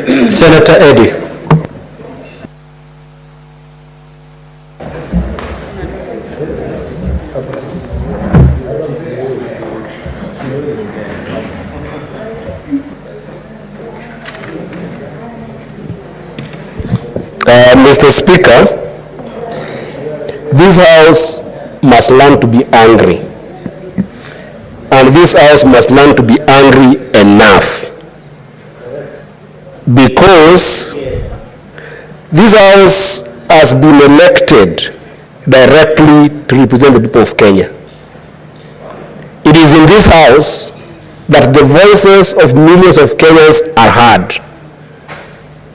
Senator Eddy. Mr. Speaker, this House must learn to be angry. And this House must learn to be angry enough. Because this House has been elected directly to represent the people of Kenya. It is in this House that the voices of millions of Kenyans are heard.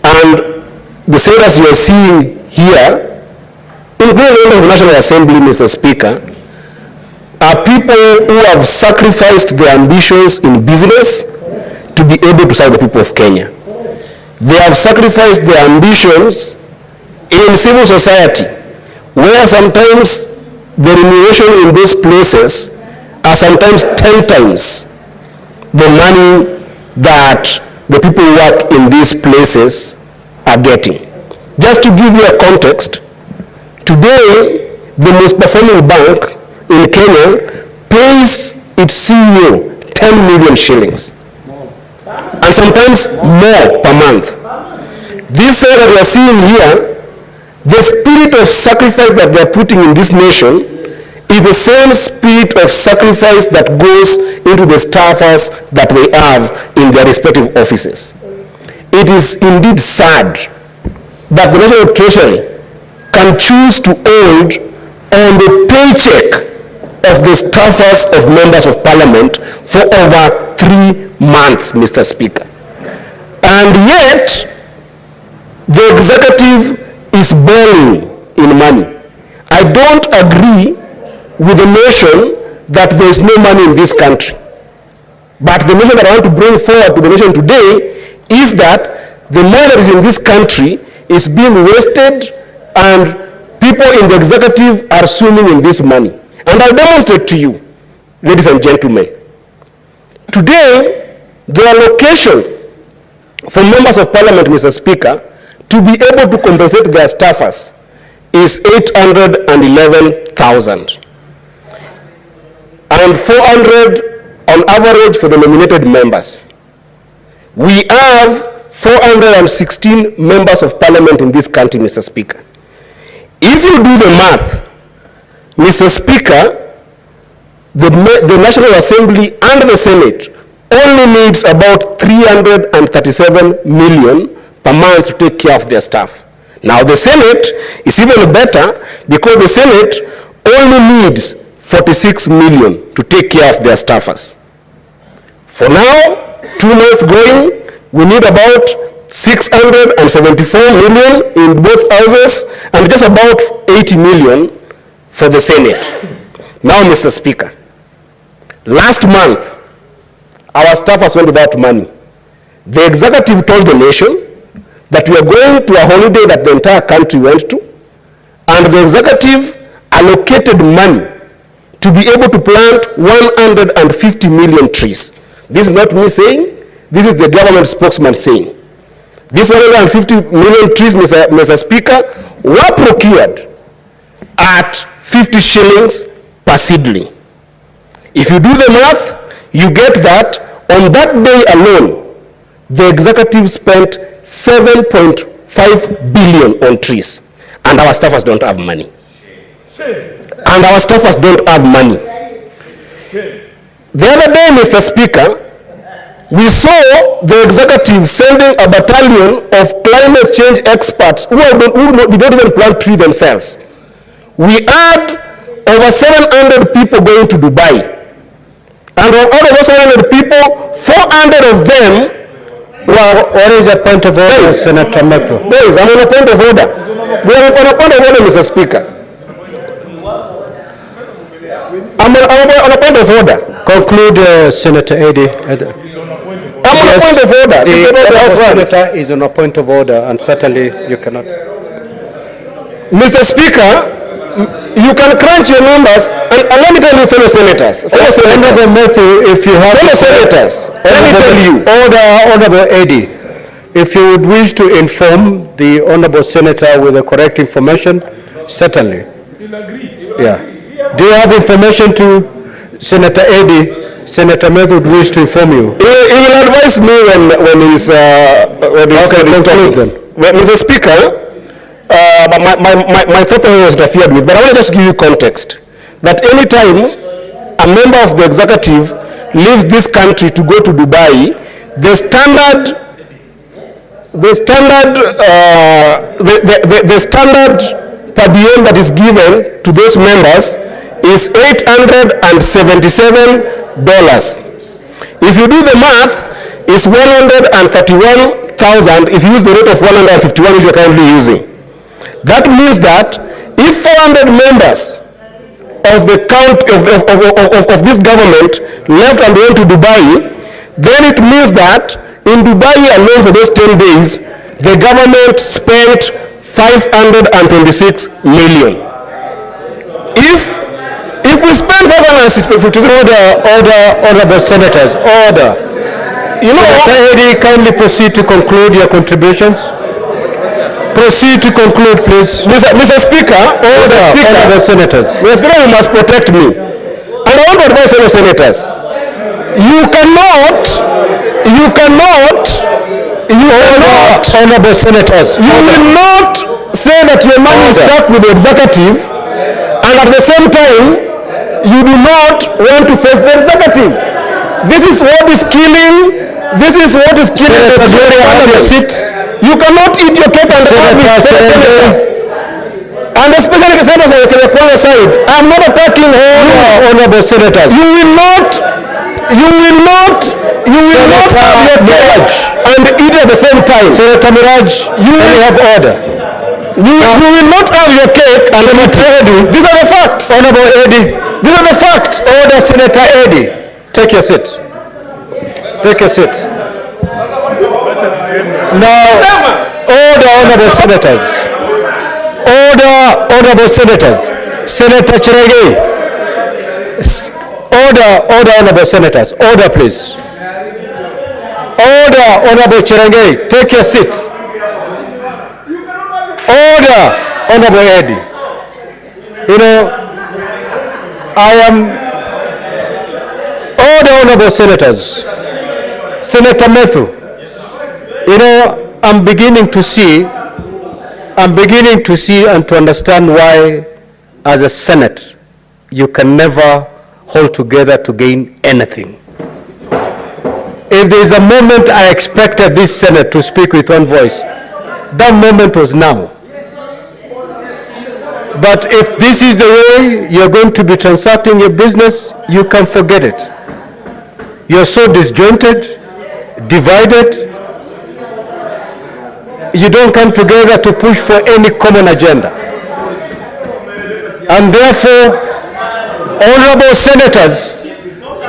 And the senators you are seeing here, including the of the National Assembly, Mr. Speaker, are people who have sacrificed their ambitions in business to be able to serve the people of Kenya. They have sacrificed their ambitions in civil society, where sometimes the remuneration in those places are sometimes 10 times the money that the people who work in these places are getting. Just to give you a context, today the most performing bank in Kenya pays its CEO 10 million shillings and sometimes more per month. This that we are seeing here, the spirit of sacrifice that they are putting in this nation is the same spirit of sacrifice that goes into the staffers that they have in their respective offices. It is indeed sad that the National Treasury can choose to hold on the paycheck of the staffers of members of parliament for over 3 months, Mr. Speaker. And yet, the executive is balling in money. I don't agree with the notion that there is no money in this country. But the notion that I want to bring forward to the nation today is that the money that is in this country is being wasted and people in the executive are swimming in this money. And I'll demonstrate to you, ladies and gentlemen. Today, the allocation for members of parliament, Mr. Speaker, to be able to compensate their staffers is 811,000. And 400 on average for the nominated members. We have 416 members of parliament in this country, Mr. Speaker. If you do the math, Mr. Speaker, the National Assembly and the Senate only needs about 337 million per month to take care of their staff. Now the Senate is even better because the Senate only needs 46 million to take care of their staffers. For now, 2 months going, we need about 674 million in both houses and just about 80 million for the Senate. Now, Mr. Speaker, last month, our staffers went without money. The executive told the nation that we are going to a holiday that the entire country went to, and the executive allocated money to be able to plant 150 million trees. This is not me saying, this is the government spokesman saying. These 150 million trees, Mr. Speaker, were procured at 50 shillings per seedling. If you do the math, you get that on that day alone, the executive spent 7.5 billion on trees, and our staffers don't have money. And our staffers don't have money. The other day, Mr. Speaker, we saw the executive sending a battalion of climate change experts who did not even plant trees themselves. We had over 700 people going to Dubai. And out of those 700 people, 400 of them were... What is the point of order, Senator Metro? I'm on a point of order. We are on a point of order, Mr. Speaker. I'm on a point of order. Conclude, Senator Eddy. I'm on a point of order. The senator is on a point of order, and certainly you cannot. Mr. Speaker, you can crunch your numbers, and let me tell you, fellow senators. If you have fellow senators, let me tell you. Honorable Eddy, If you would wish to inform the Honorable Senator with the correct information, certainly. Yeah. Do you have information to Senator Eddy? Senator Meth would wish to inform you. He will advise me when he's talking. Mr. Speaker, my thought was interfered with, but I want to just give you context. That any time a member of the executive leaves this country to go to Dubai, the standard per diem that is given to those members is $877. If you do the math, it's 131,000 if you use the rate of 151 which you're currently using. That means that if 400 members of the of this government left and went to Dubai, then it means that in Dubai alone for those 10 days, the government spent 526 million. If we spend 556 Honorable Senators, order. You know, Senator Eddy, kindly proceed to conclude your contributions. Proceed to conclude, please. Mr. Speaker, Honorable Senators. Mr. Speaker, you must protect me. And I want to advise fellow senators. You cannot, Honorable Senators. You will not say that your money is stuck with the executive, and at the same time, you do not want to face the executive. This is what is killing. This is what is killing the seat. You cannot eat your cake and have it. And especially the senators on the Kenya side, I'm not attacking all Honorable Senators. You will not have your cake and eat at the same time. Senator Miraj, you have order. You will not have your cake and Senator Eddy. These are the facts. Honorable Eddy. These are the facts. Order, Senator Eddy. Take your seat. Take your seat. Now, order, Honorable Senators. Order, Honorable Senators. Senator Cherege. Order, Honorable Senators. Order, please. Order, Honorable Cherege. Take your seat. Order, Honorable Eddy. You know, Order, Honorable Senators. Senator Methu, you know, I'm beginning to see and to understand why, as a Senate, you can never hold together to gain anything. If there is a moment I expected this Senate to speak with one voice, that moment was now. But if this is the way you're going to be transacting your business, you can forget it. You're so disjointed, divided. You don't come together to push for any common agenda. And therefore, honorable senators,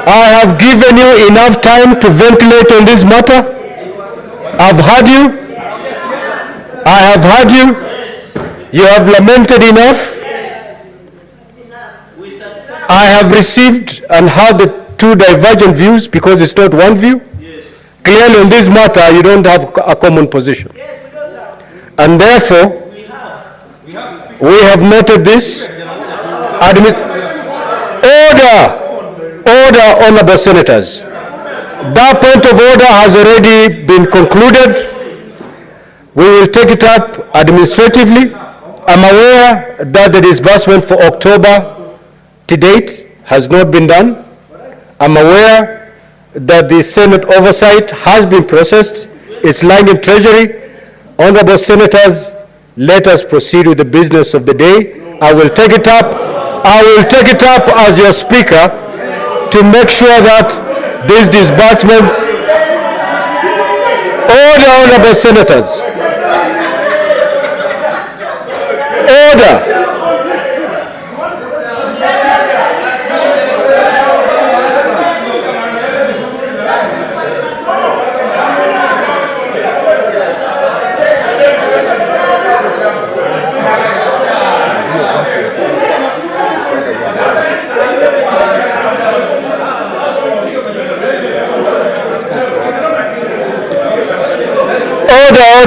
I have given you enough time to ventilate on this matter. I've heard you. I have heard you. You have lamented enough. I have received and heard the two divergent views because it's not one view. Clearly on this matter, you don't have a common position. And therefore, we have noted this. Order, honorable senators. That point of order has already been concluded. We will take it up administratively. I'm aware that the disbursement for October to date has not been done. I'm aware that the Senate oversight has been processed. It's lying in Treasury. Honorable senators, let us proceed with the business of the day. I will take it up as your speaker to make sure that these disbursements. Order, honorable senators. Order.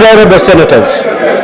honorable senators.